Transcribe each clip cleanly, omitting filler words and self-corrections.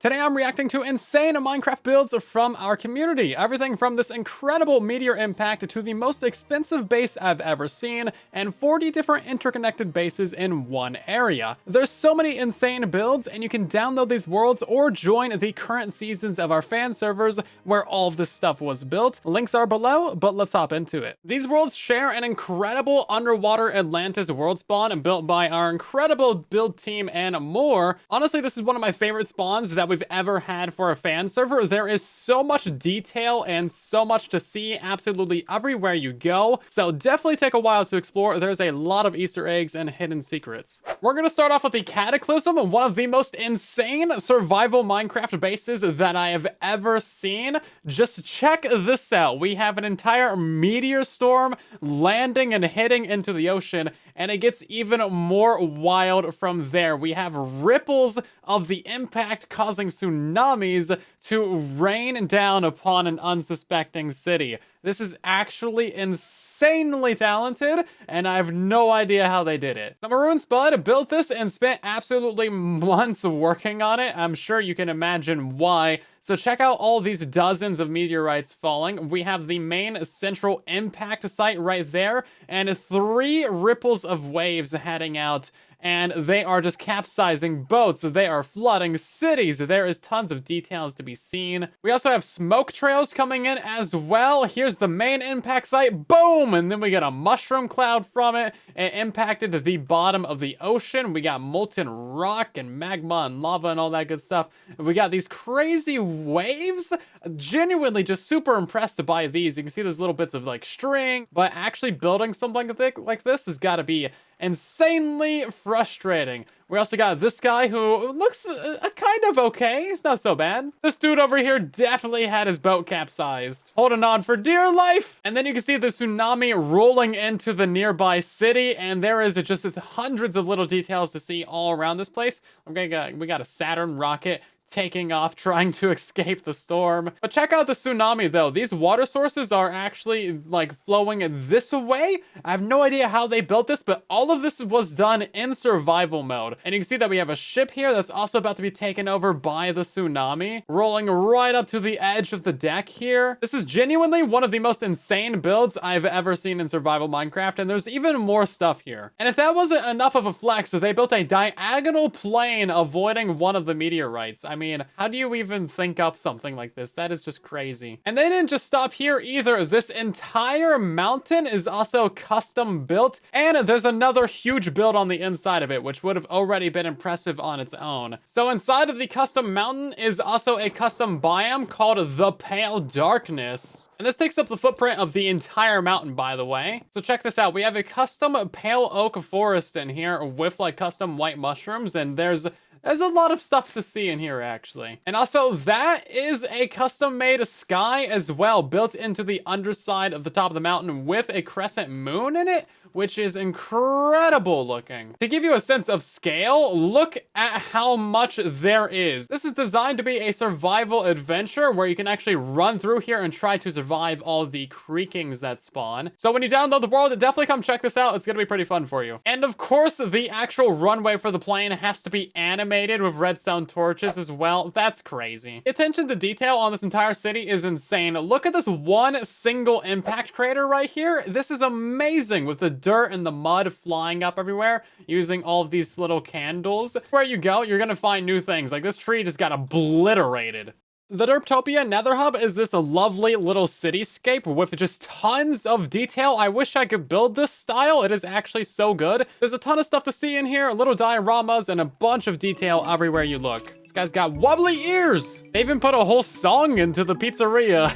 Today I'm reacting to insane Minecraft builds from our community. Everything from this incredible meteor impact to the most expensive base I've ever seen, and 40 different interconnected bases in one area. There's so many insane builds, and you can download these worlds or join the current seasons of our fan servers where all of this stuff was built. Links are below, but let's hop into it. These worlds share an incredible underwater Atlantis world spawn built by our incredible build team and more. Honestly, this is one of my favorite spawns that we've ever had for a fan server. There is so much detail and so much to see absolutely everywhere you go, so definitely take a while to explore. There's a lot of Easter eggs and hidden secrets. We're gonna start off with the Cataclysm, one of the most insane survival Minecraft bases that I have ever seen. Just check this out. We have an entire meteor storm landing and hitting into the ocean, and it gets even more wild from there. We have ripples of the impact causing tsunamis to rain down upon an unsuspecting city. This is actually insanely talented, and I have no idea how they did it. Maroon Spud built this and spent absolutely months working on it. I'm sure you can imagine why. So check out all these dozens of meteorites falling. We have the main central impact site right there, and 3 ripples of waves heading out, and they are just capsizing boats. They are flooding cities. There is tons of details to be seen. We also have smoke trails coming in as well. Here's the main impact site. Boom! And then we get a mushroom cloud from it. It impacted the bottom of the ocean. We got molten rock and magma and lava and all that good stuff. We got these crazy waves. Genuinely just super impressed by these. You can see those little bits of like string, but actually building something like this has got to be insanely frustrating. We also got this guy who looks kind of okay. He's not so bad. This dude over here definitely had his boat capsized, holding on for dear life. And then you can see the tsunami rolling into the nearby city, and there is just hundreds of little details to see all around this place. We got a Saturn rocket taking off, trying to escape the storm. But check out the tsunami though. These water sources are actually like flowing this way. I have no idea how they built this, but all of this was done in survival mode. And you can see that we have a ship here that's also about to be taken over by the tsunami, rolling right up to the edge of the deck here. This is genuinely one of the most insane builds I've ever seen in survival Minecraft, and there's even more stuff here. And if that wasn't enough of a flex, they built a diagonal plane avoiding one of the meteorites. I mean, how do you even think up something like this? That is just crazy. And they didn't just stop here either. This entire mountain is also custom built, and there's another huge build on the inside of it, which would have already been impressive on its own. So inside of the custom mountain is also a custom biome called the Pale Darkness. And this takes up the footprint of the entire mountain, by the way. So check this out. We have a custom pale oak forest in here with like custom white mushrooms, and there's a lot of stuff to see in here, actually. And also, that is a custom-made sky as well, built into the underside of the top of the mountain with a crescent moon in it, which is incredible looking. To give you a sense of scale, look at how much there is. This is designed to be a survival adventure where you can actually run through here and try to survive all the creakings that spawn. So when you download the world, definitely come check this out. It's gonna be pretty fun for you. And of course, the actual runway for the plane has to be animated with redstone torches as well. That's crazy. Attention to detail on this entire city is insane. Look at this one single impact crater right here. This is amazing, with the dirt and the mud flying up everywhere using all of these little candles. Where you go, you're gonna find new things. Like this tree just got obliterated. The Derptopia Nether Hub is this lovely little cityscape with just tons of detail. I wish I could build this style. It is actually so good. There's a ton of stuff to see in here, little dioramas, and a bunch of detail everywhere you look. This guy's got wobbly ears. They even put a whole song into the pizzeria.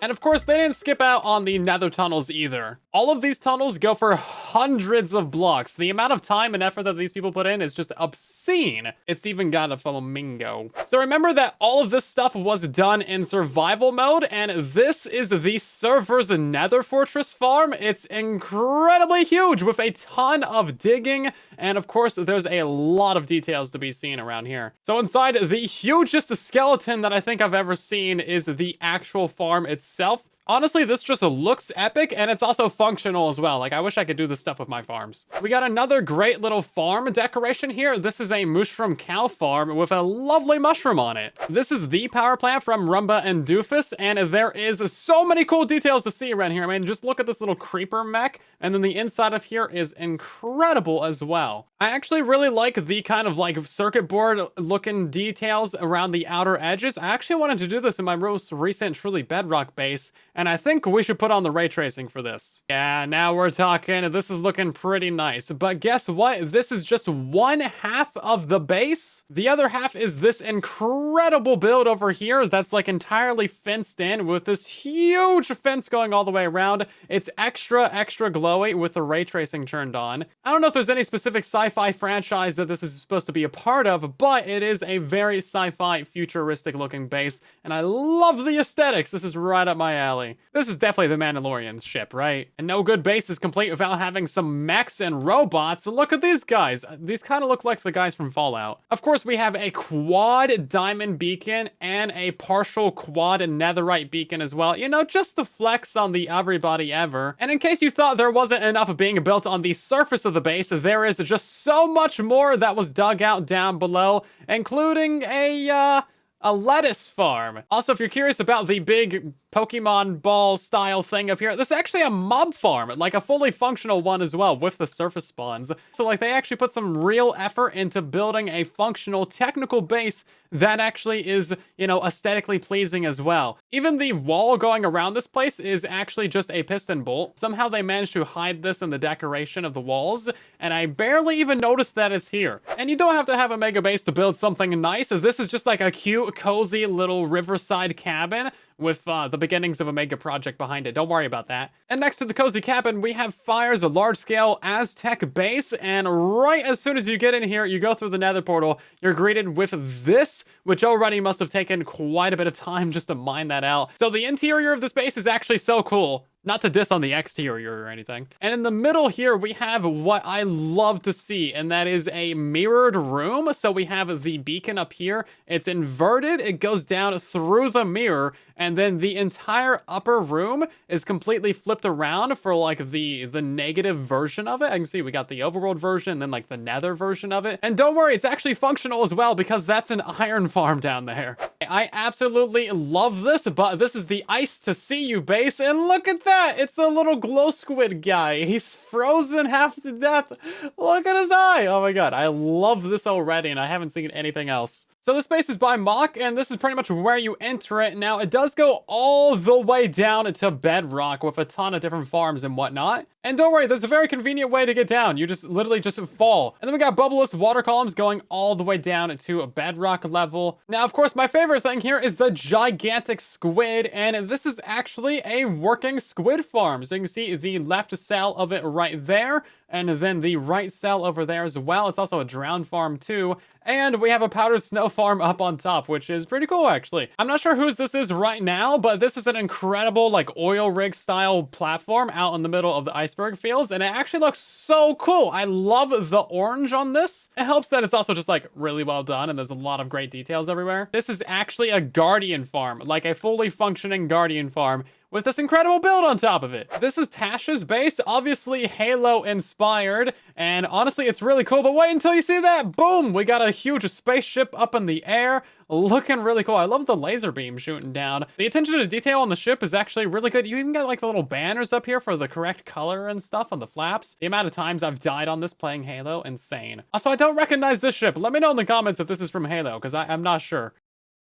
And of course, they didn't skip out on the nether tunnels either. All of these tunnels go for hundreds of blocks. The amount of time and effort that these people put in is just obscene. It's even got a flamingo. So remember that all of this stuff was done in survival mode, and this is the server's nether fortress farm. It's incredibly huge with a ton of digging, and of course, there's a lot of details to be seen around here. So inside, the hugest skeleton that I think I've ever seen is the actual farm itself. Honestly, this just looks epic, and it's also functional as well. Like, I wish I could do this stuff with my farms. We got another great little farm decoration here. This is a mushroom cow farm with a lovely mushroom on it. This is the power plant from Rumba and Doofus, and there is so many cool details to see around here. I mean, just look at this little creeper mech, and then the inside of here is incredible as well. I actually really like the kind of like circuit board looking details around the outer edges. I actually wanted to do this in my most recent truly bedrock base, and I think we should put on the ray tracing for this. Yeah, now we're talking. This is looking pretty nice. But guess what? This is just one half of the base. The other half is this incredible build over here that's like entirely fenced in with this huge fence going all the way around. It's extra glowy with the ray tracing turned on. I don't know if there's any specific sci-fi franchise that this is supposed to be a part of, but it is a very sci-fi futuristic looking base, and I love the aesthetics. This is right up my alley. This is definitely the Mandalorian's ship, right? And no good base is complete without having some mechs and robots. Look at these guys. These kind of look like the guys from Fallout. Of course, we have a quad diamond beacon and a partial quad netherite beacon as well. You know, just to flex on the everybody ever. And in case you thought there wasn't enough being built on the surface of the base, there is just so much more that was dug out down below, including a lettuce farm. Also, if you're curious about the big Pokemon ball style thing up here, this is actually a mob farm, like a fully functional one as well with the surface spawns. So like they actually put some real effort into building a functional technical base that actually is, you know, aesthetically pleasing as well. Even the wall going around this place is actually just a piston bolt. Somehow they managed to hide this in the decoration of the walls, and I barely even noticed that it's here. And you don't have to have a mega base to build something nice. This is just like a cute, cozy little riverside cabin with the beginnings of a mega project behind it. Don't worry about that. And next to the cozy cabin, we have Fire's a large-scale Aztec base, and right as soon as you get in here, you go through the Nether portal, you're greeted with this, which already must have taken quite a bit of time just to mine that out. So the interior of this base is actually so cool. Not to diss on the exterior or anything. And in the middle here, we have what I love to see, and that is a mirrored room. So we have the beacon up here. It's inverted. It goes down through the mirror, and then the entire upper room is completely flipped around for like the negative version of it. I can see we got the overworld version and then like the nether version of it. And don't worry, it's actually functional as well because that's an iron farm down there. I absolutely love this, but this is the ice to see you base, and look at that. It's a little glow squid guy. He's frozen half to death. Look at his eye. Oh my god, I love this already, and I haven't seen anything else. So this base is by Mock, and this is pretty much where you enter it. Now, it does go all the way down to bedrock with a ton of different farms and whatnot. And don't worry, there's a very convenient way to get down. You just literally just fall. And then we got bubbleless water columns going all the way down to a bedrock level. Now, of course, my favorite thing here is the gigantic squid, and this is actually a working squid farm. So you can see the left cell of it right there, and then the right cell over there as well. It's also a drown farm too. And we have a powdered snow farm up on top, which is pretty cool, actually. I'm not sure whose this is right now, but this is an incredible, like, oil rig style platform out in the middle of the iceberg fields, and it actually looks so cool. I love the orange on this. It helps that it's also just, like, really well done, and there's a lot of great details everywhere. This is actually a guardian farm, like a fully functioning guardian farm, with this incredible build on top of it. This is Tasha's base, obviously Halo inspired, and honestly, it's really cool, but wait until you see that. Boom! We got a huge spaceship up in the air, looking really cool. I love the laser beam shooting down. The attention to detail on the ship is actually really good. You even got like the little banners up here for the correct color and stuff on the flaps. The amount of times I've died on this playing Halo, insane. Also, I don't recognize this ship. Let me know in the comments if this is from Halo, because I'm not sure.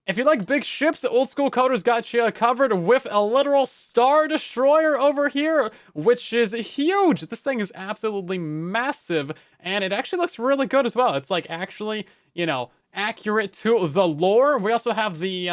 If you like big ships, Old School Coders got you covered with a literal Star Destroyer over here, which is huge. This thing is absolutely massive, and it actually looks really good as well. It's like actually, you know, accurate to the lore. We also have the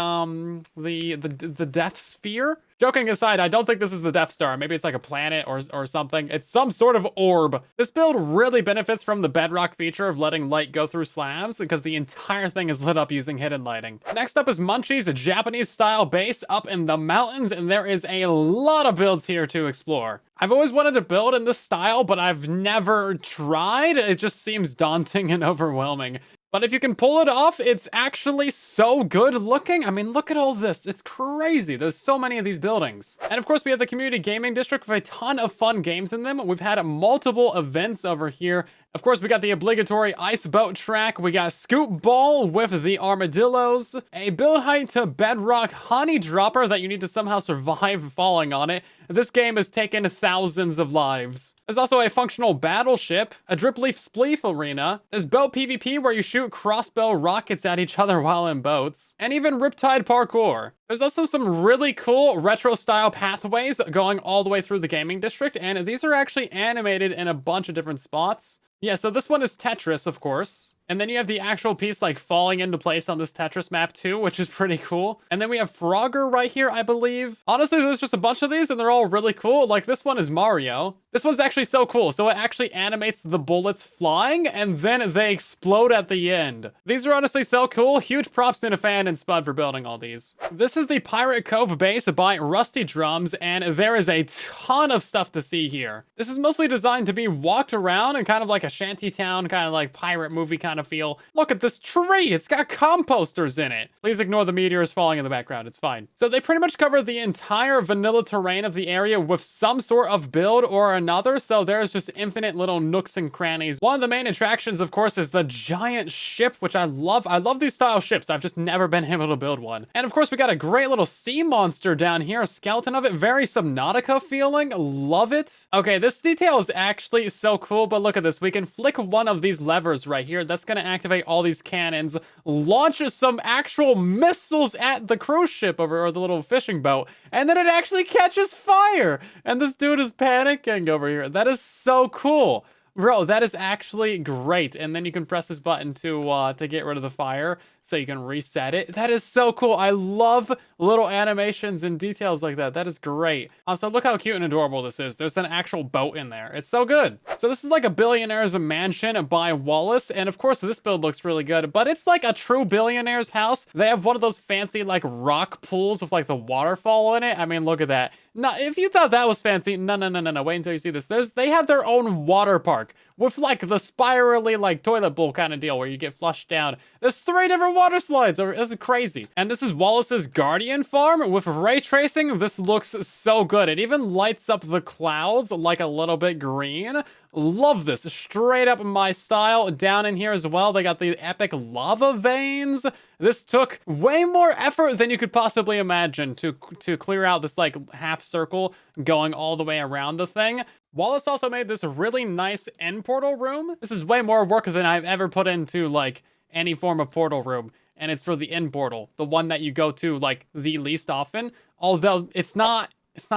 Death Sphere. Joking aside, I don't think this is the Death Star. Maybe it's like a planet or something. It's some sort of orb. This build really benefits from the bedrock feature of letting light go through slabs because the entire thing is lit up using hidden lighting. Next up is Munchie's Japanese style base up in the mountains, and there is a lot of builds here to explore. I've always wanted to build in this style, but I've never tried. It just seems daunting and overwhelming. But if you can pull it off, it's actually so good looking. I mean, look at all this. It's crazy. There's so many of these buildings. And of course, we have the community gaming district with a ton of fun games in them. We've had multiple events over here. Of course, we got the obligatory ice boat track. We got scoop ball with the armadillos, a build height to bedrock honey dropper that you need to somehow survive falling on it. This game has taken thousands of lives. There's also a functional battleship, a drip leaf spleef arena. There's boat PvP where you shoot crossbow rockets at each other while in boats, and even riptide parkour. There's also some really cool retro style pathways going all the way through the gaming district, and these are actually animated in a bunch of different spots. Yeah, so this one is Tetris, of course. And then you have the actual piece like falling into place on this Tetris map too, which is pretty cool. And then we have Frogger right here, I believe. Honestly, there's just a bunch of these and they're all really cool. Like this one is Mario. This one's actually so cool. So it actually animates the bullets flying and then they explode at the end. These are honestly so cool. Huge props to Fan and Spud for building all these. This is the Pirate Cove base by Rusty Drums, and there is a ton of stuff to see here. This is mostly designed to be walked around and kind of like a shantytown, kind of like pirate movie kind of feel. Look at this tree. It's got composters in it. Please ignore the meteors falling in the background. It's fine. So they pretty much cover the entire vanilla terrain of the area with some sort of build or another. So there's just infinite little nooks and crannies. One of the main attractions, of course, is the giant ship, which I love. I love these style ships. I've just never been able to build one. And of course, we got a great little sea monster down here. A skeleton of it. Very Subnautica feeling. Love it. Okay, this detail is actually so cool, but look at this. We can flick one of these levers right here. That's going to activate all these cannons, launch some actual missiles at the cruise ship or the little fishing boat, and then it actually catches fire. And this dude is panicking over here. That is so cool. Bro, that is actually great. And then you can press this button to get rid of the fire, so you can reset it. That is so cool. I love little animations and details like that. That is great. Also, look how cute and adorable this is. There's an actual boat in there. It's so good. So this is like a billionaire's mansion by Wallace. And of course, this build looks really good, but it's like a true billionaire's house. They have one of those fancy like rock pools with like the waterfall in it. I mean, look at that. Now, if you thought that was fancy, no. Wait until you see this. They have their own water park with like the spirally like toilet bowl kind of deal where you get flushed down. There's 3 different water slides. This is crazy. And this is Wallace's Guardian farm with ray tracing. This looks so good. It even lights up the clouds like a little bit green. Love this. Straight up my style. Down in here as well, they got the epic lava veins. This took way more effort than you could possibly imagine to clear out this like half circle going all the way around the thing. Wallace also made this really nice end portal room. This is way more work than I've ever put into like any form of portal room. And it's for the end portal, the one that you go to like the least often. Although it's not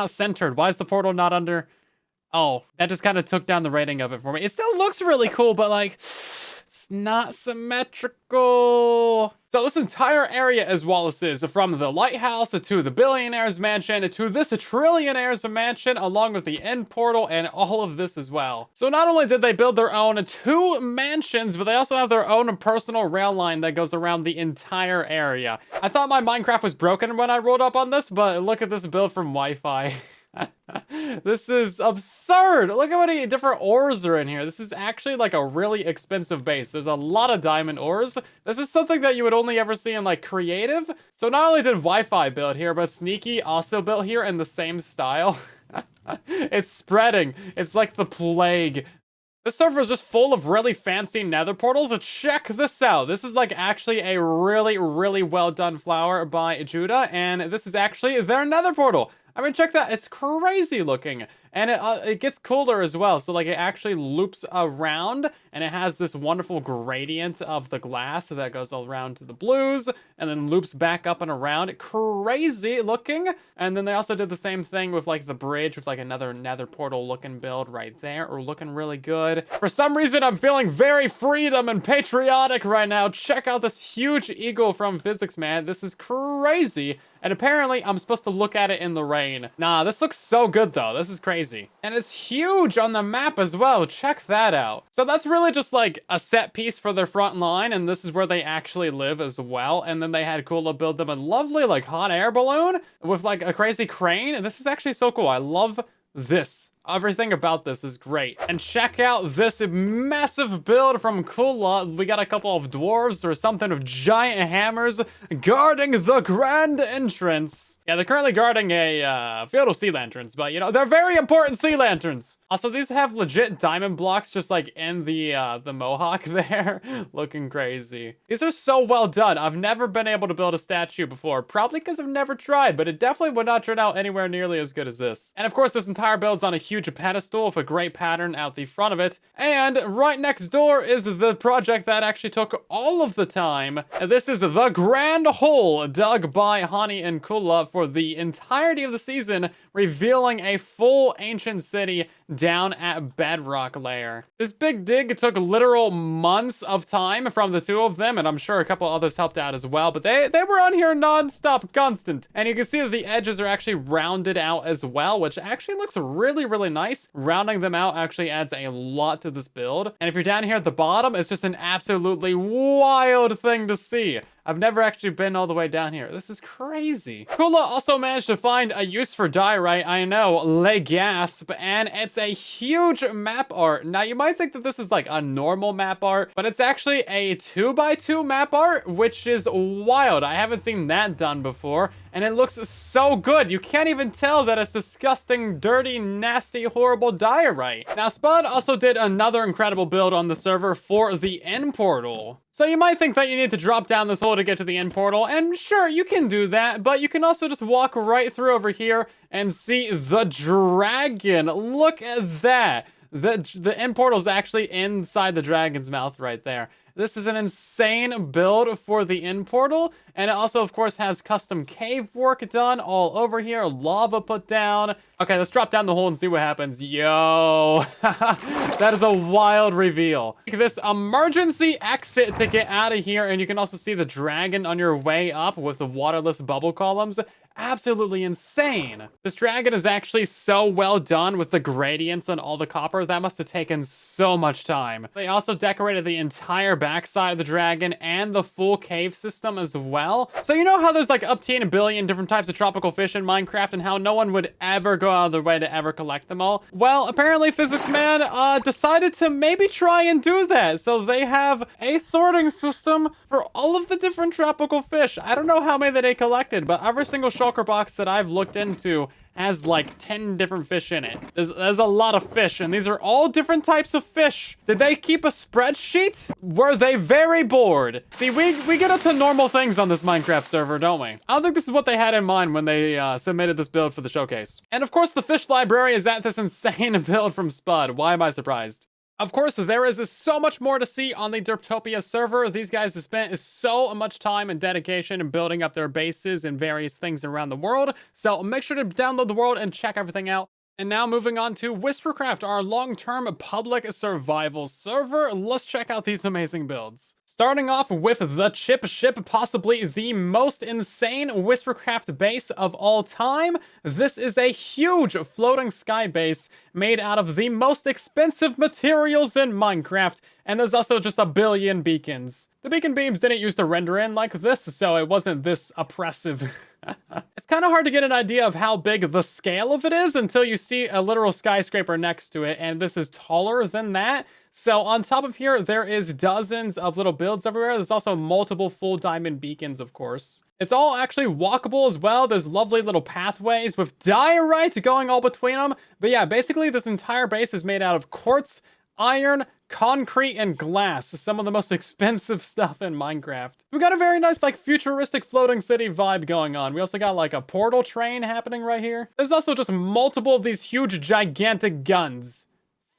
centered. Why is the portal not under? Oh, that just kind of took down the rating of it for me. It still looks really cool, but like, it's not symmetrical. So this entire area is Wallace's, from the lighthouse to the billionaire's mansion to this trillionaire's mansion, along with the end portal and all of this as well. So not only did they build their own 2 mansions, but they also have their own personal rail line that goes around the entire area. I thought my Minecraft was broken when I rolled up on this, but look at this build from Wi-Fi. This is absurd. Look at how many different ores are in here. This is actually like a really expensive base. There's a lot of diamond ores. This is something that you would only ever see in like creative. So not only did Wi-Fi build here, but Sneaky also built here in the same style. It's spreading. It's like the plague. This server is just full of really fancy nether portals. Check this out. This is like actually a really, really well done flower by Judah. And this is actually their nether portal. I mean, check that. It's crazy looking. And it gets cooler as well. So like it actually loops around and it has this wonderful gradient of the glass that goes all around to the blues and then loops back up and around. Crazy looking. And then they also did the same thing with like the bridge with like another nether portal looking build right there, or looking really good. For some reason, I'm feeling very freedom and patriotic right now. Check out this huge eagle from Physics Man. This is crazy. And apparently I'm supposed to look at it in the rain. Nah, this looks so good though. This is crazy. And it's huge on the map as well. Check that out. So that's really just like a set piece for their front line. And this is where they actually live as well. And then they had Kula build them a lovely like hot air balloon with like a crazy crane. And this is actually so cool. I love this. Everything about this is great. And check out this massive build from Kula. We got a couple of dwarves or something with giant hammers guarding the grand entrance. Yeah, they're currently guarding a feudal sea lanterns, but you know, they're very important sea lanterns. Also, these have legit diamond blocks just like in the mohawk there. Looking crazy. These are so well done. I've never been able to build a statue before, probably because I've never tried, but it definitely would not turn out anywhere nearly as good as this. And of course, this entire build's on a huge pedestal with a great pattern out the front of it. And right next door is the project that actually took all of the time. This is the Grand Hole dug by Hani and Kula for the entirety of the season, revealing a full ancient city down at bedrock layer. This big dig took literal months of time from the two of them, and I'm sure a couple others helped out as well, but they were on here non-stop, constant. And you can see that the edges are actually rounded out as well, which actually looks really, really nice. Rounding them out actually adds a lot to this build. And if you're down here at the bottom, it's just an absolutely wild thing to see. I've never actually been all the way down here. This is crazy. Kula also managed to find a use for diorite, I know, le gasp, and it's a huge map art. Now, you might think that this is like a normal map art, but it's actually a 2x2 map art, which is wild. I haven't seen that done before, and it looks so good. You can't even tell that it's disgusting, dirty, nasty, horrible diorite. Now, Spud also did another incredible build on the server for the end portal. So you might think that you need to drop down this hole to get to the end portal, and sure, you can do that, but you can also just walk right through over here and see the dragon. Look at that. The end portal is actually inside the dragon's mouth right there. This is an insane build for the end portal, and it also, of course, has custom cave work done all over here, lava put down. Okay, let's drop down the hole and see what happens. Yo, that is a wild reveal. This emergency exit to get out of here, and you can also see the dragon on your way up with the waterless bubble columns. Absolutely insane. This dragon is actually so well done with the gradients and all the copper. That must have taken so much time. They also decorated the entire backside of the dragon and the full cave system as well. So you know how there's like up to a billion different types of tropical fish in Minecraft and how no one would ever go out of their way to ever collect them all? Well, apparently Physics Man decided to maybe try and do that. So they have a sorting system for all of the different tropical fish. I don't know how many that they collected, but every single shulker box that I've looked into has like 10 different fish in it. There's a lot of fish, and these are all different types of fish. Did they keep a spreadsheet? Were they very bored? See, we get up to normal things on this Minecraft server, don't we? I don't think this is what they had in mind when they submitted this build for the showcase. And of course, the fish library is at this insane build from Spud. Why am I surprised? Of course, there is so much more to see on the Derptopia server. These guys have spent so much time and dedication in building up their bases and various things around the world. So make sure to download the world and check everything out. And now moving on to Whispercraft, our long-term public survival server. Let's check out these amazing builds. Starting off with the Chip Ship, possibly the most insane Whispercraft base of all time. This is a huge floating sky base made out of the most expensive materials in Minecraft, and there's also just a billion beacons. The beacon beams didn't use to render in like this, so it wasn't this oppressive. It's kind of hard to get an idea of how big the scale of it is until you see a literal skyscraper next to it, and this is taller than that. So on top of here, there is dozens of little builds everywhere. There's also multiple full diamond beacons, of course. It's all actually walkable as well. There's lovely little pathways with diorite going all between them. But yeah, basically this entire base is made out of quartz, iron, concrete, and glass. Some of the most expensive stuff in Minecraft. We got a very nice like futuristic floating city vibe going on. We also got like a portal train happening right here. There's also just multiple of these huge gigantic guns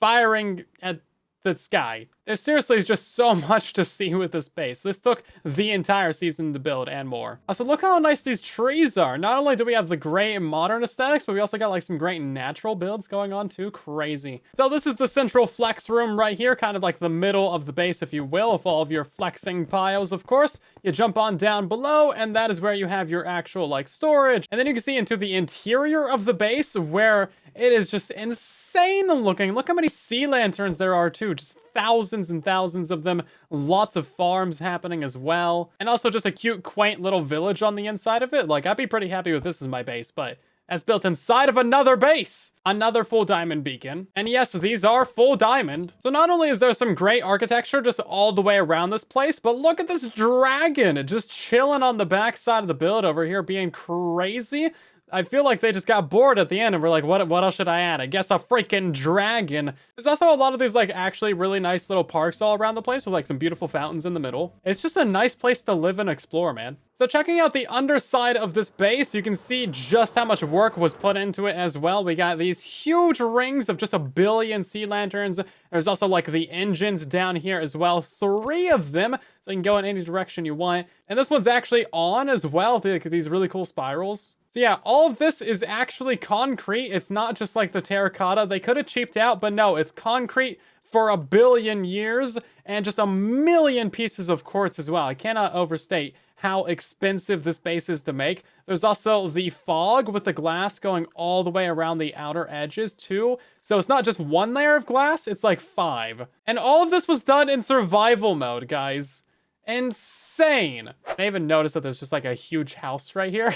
firing at the sky. There seriously is just so much to see with this base. This took the entire season to build and more. Also, look how nice these trees are. Not only do we have the great modern aesthetics, but we also got like some great natural builds going on too. Crazy. So this is the central flex room right here, kind of like the middle of the base, if you will, with all of your flexing piles, of course. You jump on down below, and that is where you have your actual like storage. And then you can see into the interior of the base where it is just insane looking. Look how many sea lanterns there are too. Just thousands and thousands of them. Lots of farms happening as well. And also just a cute, quaint little village on the inside of it. Like, I'd be pretty happy with this as my base, but That's built inside of another base. Another full diamond beacon. And yes, these are full diamond. So not only is there some great architecture just all the way around this place, but look at this dragon just chilling on the back side of the build over here being crazy. I feel like they just got bored at the end and were like, what else should I add? I guess a freaking dragon. There's also a lot of these like actually really nice little parks all around the place with like some beautiful fountains in the middle. It's just a nice place to live and explore, man. So checking out the underside of this base, you can see just how much work was put into it as well. We got these huge rings of just 1 billion sea lanterns. There's also like the engines down here as well. 3 of them, so you can go in any direction you want. And this one's actually on as well, these really cool spirals. So yeah, all of this is actually concrete. It's not just like the terracotta. They could have cheaped out, but no, it's concrete for 1 billion years and just 1 million pieces of quartz as well. I cannot overstate how expensive this base is to make. There's also the fog with the glass going all the way around the outer edges too. So it's not just 1 layer of glass, it's like 5. And all of this was done in survival mode, guys. Insane. I even noticed that there's just like a huge house right here.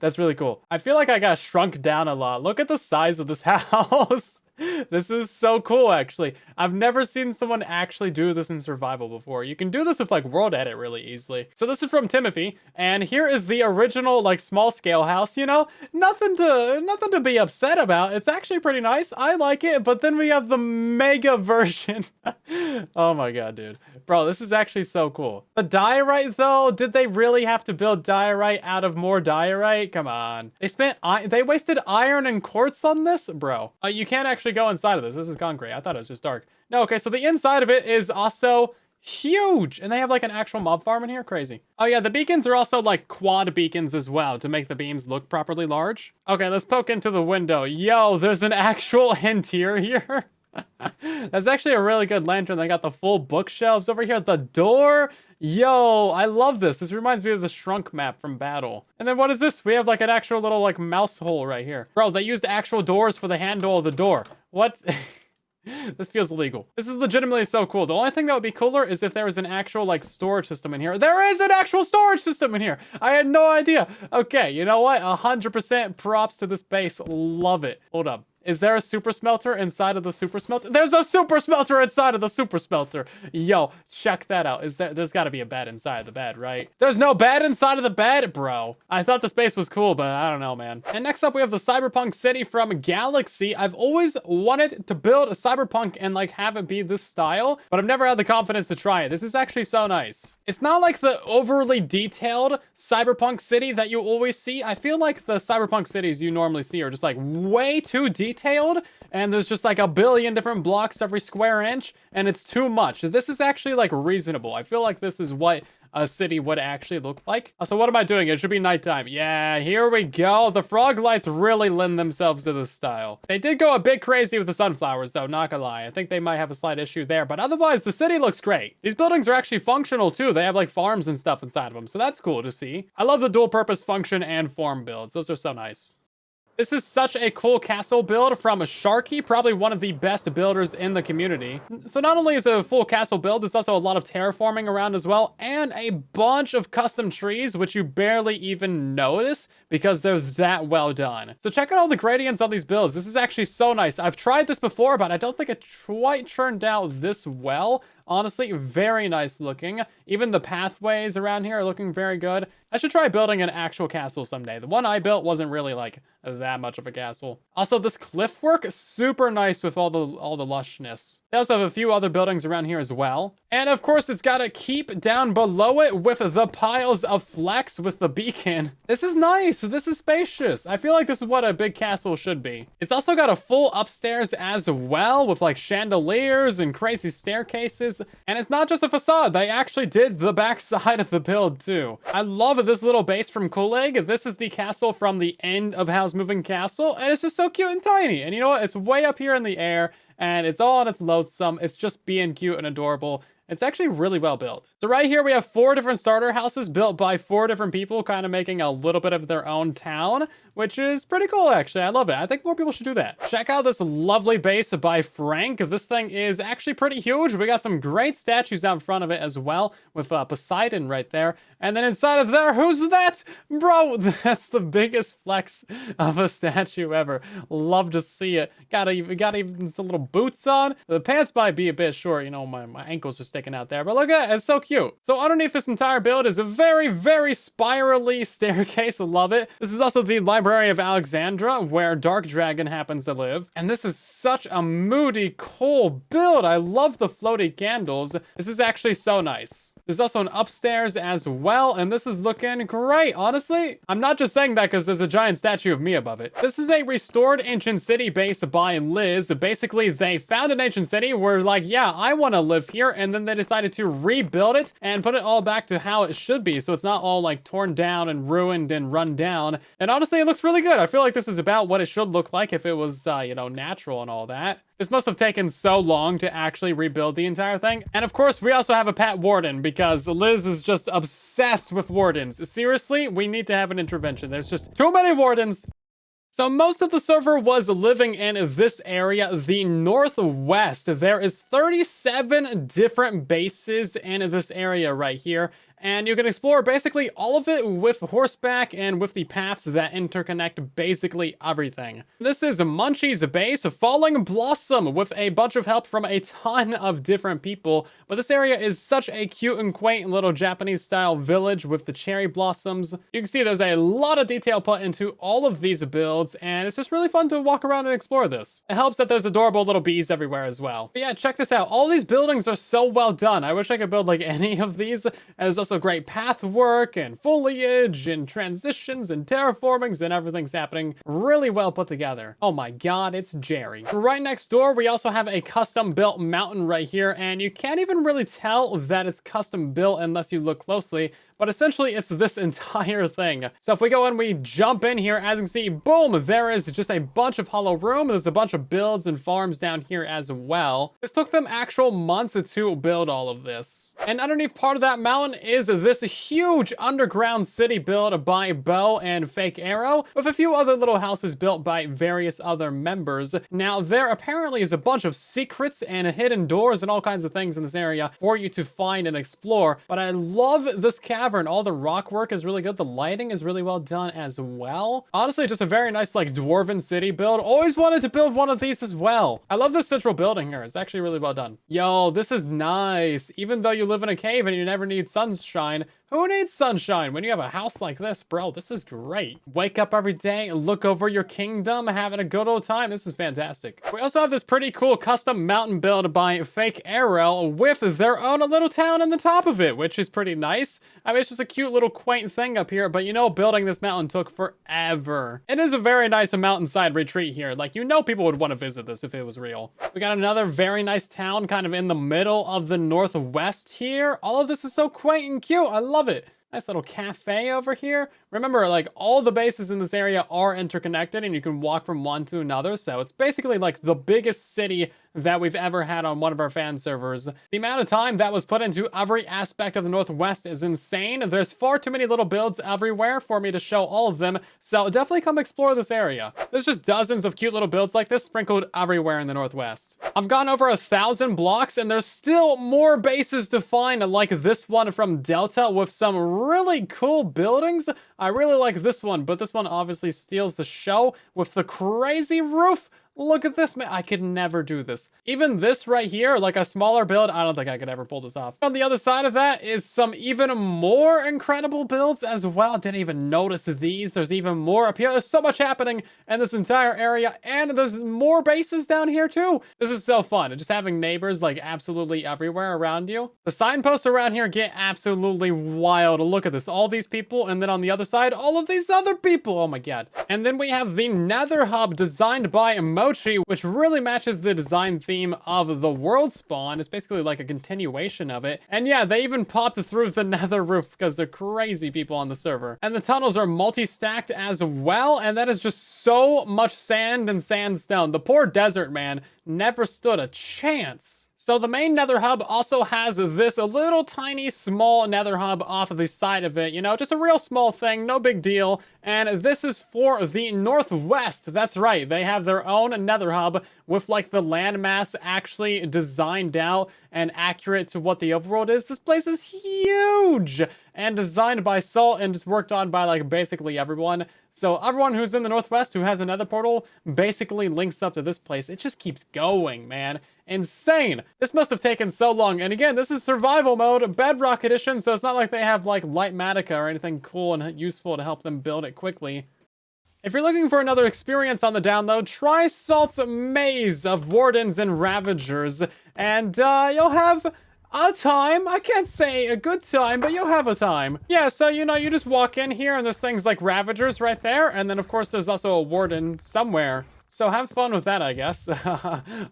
That's really cool. I feel like I got shrunk down a lot. Look at the size of this house. This is so cool, actually. I've never seen someone actually do this in survival before. You can do this with like world edit really easily. So this is from Timothy, and here is the original like small scale house. You know, nothing to be upset about. It's actually pretty nice. I like it. But then we have the mega version. Oh my god, dude. Bro, this is actually so cool. The diorite though, did they really have to build diorite out of more diorite? Come on. They wasted iron and quartz on this? Bro, you can't actually go inside of this. This is concrete. I thought it was just dark. No, okay, so the inside of it is also huge. And they have like an actual mob farm in here. Crazy. Oh yeah, the beacons are also like quad beacons as well to make the beams look properly large. Okay, let's poke into the window. Yo, there's an actual interior. That's actually a really good lantern. They got the full bookshelves over here. The door. Yo, I love this. This reminds me of the shrunk map from Battle. And then what is this? We have like an actual little like mouse hole right here. Bro, they used actual doors for the handle of the door. What? This feels illegal. This is legitimately so cool. The only thing that would be cooler is if there was an actual like storage system in here. There is an actual storage system in here. I had no idea. Okay, you know what? 100% props to this base. Love it. Hold up. Is there a super smelter inside of the super smelter? There's a super smelter inside of the super smelter. Yo, check that out. There's got to be a bed inside of the bed, right? There's no bed inside of the bed, bro. I thought the space was cool, but I don't know, man. And next up, we have the cyberpunk city from Galaxy. I've always wanted to build a cyberpunk and like have it be this style, but I've never had the confidence to try it. This is actually so nice. It's not like the overly detailed cyberpunk city that you always see. I feel like the cyberpunk cities you normally see are just like way too detailed, and there's just like 1 billion different blocks every square inch, and it's too much. This is actually like reasonable. I feel like this is what a city would actually look like. So what am I doing? It should be nighttime. Yeah, here we go. The frog lights really lend themselves to this style. They did go a bit crazy with the sunflowers though, not gonna lie. I think they might have a slight issue there, but otherwise the city looks great. These buildings are actually functional too. They have like farms and stuff inside of them, so that's cool to see. I love the dual purpose function and farm builds. Those are so nice. This is such a cool castle build from Sharky, probably one of the best builders in the community. So not only is it a full castle build, there's also a lot of terraforming around as well, and a bunch of custom trees, which you barely even notice because they're that well done. So check out all the gradients on these builds. This is actually so nice. I've tried this before, but I don't think it quite turned out this well. Honestly, very nice looking. Even the pathways around here are looking very good. I should try building an actual castle someday. The one I built wasn't really like that much of a castle. Also, this cliff work, super nice with all the lushness. They also have a few other buildings around here as well. And of course, it's got to keep down below it with the piles of flex with the beacon. This is nice. This is spacious. I feel like this is what a big castle should be. It's also got a full upstairs as well with like chandeliers and crazy staircases. And it's not just a facade. They actually did the back side of the build too. I love this little base from Kool-Aid. This is the castle from the end of Howls Moving Castle. And it's just so cute and tiny. And you know what? It's way up here in the air. And it's all on its loathsome. It's just being cute and adorable. It's actually really well built. So right here we have 4 different starter houses built by 4 different people, kind of making a little bit of their own town, which is pretty cool actually. I love it. I think more people should do that. Check out this lovely base by Frank. This thing is actually pretty huge. We got some great statues out in front of it as well, with Poseidon right there. And then inside of there, who's that? Bro, that's the biggest flex of a statue ever. Love to see it. Got even some little boots on. The pants might be a bit short, you know, my ankles are sticking out there, but look at it, it's so cute. So underneath this entire build is a very, very spirally staircase. I love it. This is also the Library of Alexandria, where Dark Dragon happens to live. And this is such a moody, cool build. I love the floaty candles. This is actually so nice. There's also an upstairs as well, and this is looking great, honestly. I'm not just saying that because there's a giant statue of me above it. This is a restored ancient city base by Liz. Basically, they found an ancient city, were like, yeah, I want to live here, and then they decided to rebuild it and put it all back to how it should be, so it's not all like torn down and ruined and run down. And honestly, it looks really good. I feel like this is about what it should look like if it was, you know, natural and all that. This must have taken so long to actually rebuild the entire thing. And of course, we also have a pet warden because Liz is just obsessed with wardens. Seriously, we need to have an intervention. There's just too many wardens. So most of the server was living in this area, the northwest. There is 37 different bases in this area right here. And you can explore basically all of it with horseback and with the paths that interconnect basically everything. This is Munchie's base, Falling Blossom, with a bunch of help from a ton of different people. But this area is such a cute and quaint little Japanese style village with the cherry blossoms. You can see there's a lot of detail put into all of these builds, and it's just really fun to walk around and explore this. It helps that there's adorable little bees everywhere as well. But yeah, check this out. All these buildings are so well done. I wish I could build like any of these. There's also great path work and foliage and transitions and terraformings, and everything's happening really well put together. Oh my god, it's Jerry. Right next door, we also have a custom built mountain right here, and you can't even really tell that it's custom built unless you look closely. But essentially, it's this entire thing. So if we go and we jump in here, as you can see, boom, there is just a bunch of hollow room. There's a bunch of builds and farms down here as well. This took them actual months to build all of this. And underneath part of that mountain is this huge underground city built by Bo and Fake Arrow, with a few other little houses built by various other members. Now, there apparently is a bunch of secrets and hidden doors and all kinds of things in this area for you to find and explore. But I love this cavern. All the rock work is really good. The lighting is really well done as well. Honestly, just a very nice like dwarven city build. Always wanted to build one of these as well. I love this central building here. It's actually really well done. Yo, this is nice. Even though you live in a cave and you never need sunshine, who needs sunshine when you have a house like this, bro? This is great. Wake up every day, look over your kingdom, having a good old time. This is fantastic. We also have this pretty cool custom mountain build by Fake Arrow with their own little town in the top of it, which is pretty nice. I mean, it's just a cute little quaint thing up here, but you know, building this mountain took forever. It is a very nice mountainside retreat here. Like, you know, people would want to visit this if it was real. We got another very nice town kind of in the middle of the northwest here. All of this is so quaint and cute. I love it. Nice little cafe over here. Remember, like, all the bases in this area are interconnected and you can walk from one to another. So it's basically like the biggest city that we've ever had on one of our fan servers. The amount of time that was put into every aspect of the Northwest is insane. There's far too many little builds everywhere for me to show all of them. So definitely come explore this area. There's just dozens of cute little builds like this sprinkled everywhere in the Northwest. I've gone over 1,000 blocks and there's still more bases to find, like this one from Delta with some really cool buildings. I really like this one, but this one obviously steals the show with the crazy roof. Look at this, man. I could never do this. Even this right here, like a smaller build, I don't think I could ever pull this off. On the other side of that is some even more incredible builds as well. Didn't even notice these. There's even more up here. There's so much happening in this entire area, and there's more bases down here too. This is so fun. Just having neighbors like absolutely everywhere around you. The signposts around here get absolutely wild. Look at this. All these people, and then on the other side, all of these other people. Oh my god. And then we have the Nether hub designed by Mochi, which really matches the design theme of the world spawn. It's basically like a continuation of it. And yeah, they even popped through the Nether roof because they're crazy people on the server. And the tunnels are multi-stacked as well, and that is just so much sand and sandstone. The poor desert man never stood a chance. So the main Nether hub also has this little tiny small Nether hub off of the side of it, you know, just a real small thing, no big deal. And this is for the northwest. That's right, they have their own Nether hub with like the landmass actually designed out and accurate to what the overworld is. This place is huge and designed by Salt and just worked on by like basically everyone. So everyone who's in the northwest who has a Nether portal basically links up to this place. It just keeps going, man. Insane. This must have taken so long. And again, this is survival mode, Bedrock edition, so it's not like they have like light matica or anything cool and useful to help them build it quickly. If you're looking for another experience on the download, try Salt's maze of wardens and ravagers, and you'll have a time. I can't say a good time, but you'll have a time. Yeah, so, you know, you just walk in here and there's things like ravagers right there, and then of course there's also a warden somewhere. So have fun with that, I guess.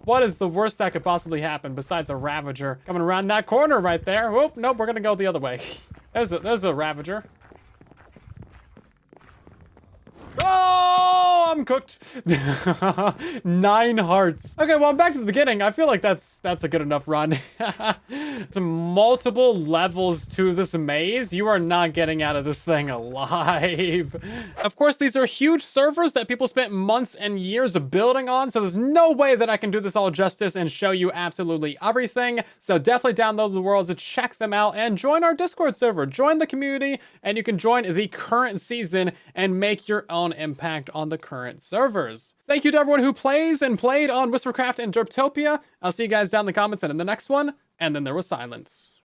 What is the worst that could possibly happen besides a ravager coming around that corner right there? Whoop, nope, we're gonna go the other way. There's a ravager. Oh, I'm cooked. 9 hearts. Okay, well, back to the beginning. I feel like that's a good enough run. Some multiple levels to this maze. You are not getting out of this thing alive. Of course, these are huge servers that people spent months and years building on, so there's no way that I can do this all justice and show you absolutely everything. So definitely download the worlds, check them out, and join our Discord server. Join the community, and you can join the current season and make your own impact on the current servers. Thank you to everyone who plays and played on Whispercraft and Derptopia. I'll see you guys down in the comments and in the next one. And then there was silence.